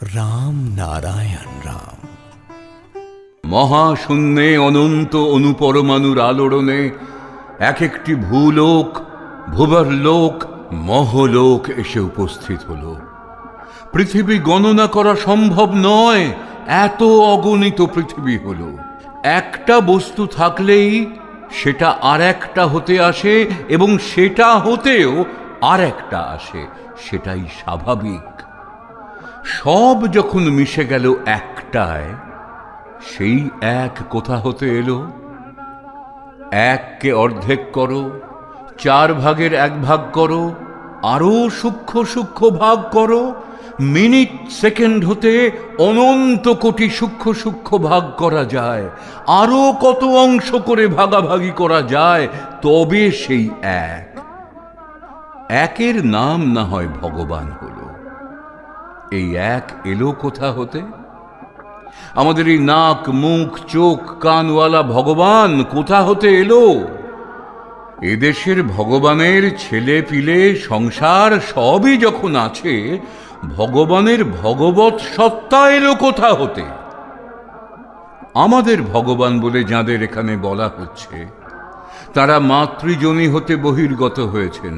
রাম নারায়ণ রাম। মহাশূন্যে অনন্ত অনুপরমাণুর আলোড়নে এক একটি ভূলোক, ভুবরলোক, মহলোক এসে উপস্থিত হল। পৃথিবী গণনা করা সম্ভব নয়, এত অগণিত পৃথিবী হল। একটা বস্তু থাকলেই সেটা আর একটা হতে আসে এবং সেটা হতেও আর একটা আসে, সেটাই স্বাভাবিক। সব যখন মিশে গেল একটায়, সেই এক কোথা হতে এলো? এককে অর্ধেক করো, 4 ভাগের 1 ভাগ করো, আরো সূক্ষ্ম সূক্ষ্ম ভাগ করো, মিনিট সেকেন্ড হতে অনন্ত কোটি সূক্ষ্ম সূক্ষ্ম ভাগ করা যায়, আরো কত অংশ করে ভাগাভাগি করা যায়, তবে সেই এক। একের নাম না হয় ভগবান হলো। এই এক এলো কোথা হতে? আমাদের এই নাক, মুখ, চোখ, কানওয়ালা ভগবান কোথা হতে এলো? এদেশের ভগবানের ছেলে পিলে, সংসার সবই যখন আছে, ভগবানের ভগবৎ সত্তা এলো কোথা হতে? আমাদের ভগবান বলে যাদের এখানে বলা হচ্ছে, তারা মাতৃজনী হতে বহির্গত হয়েছেন।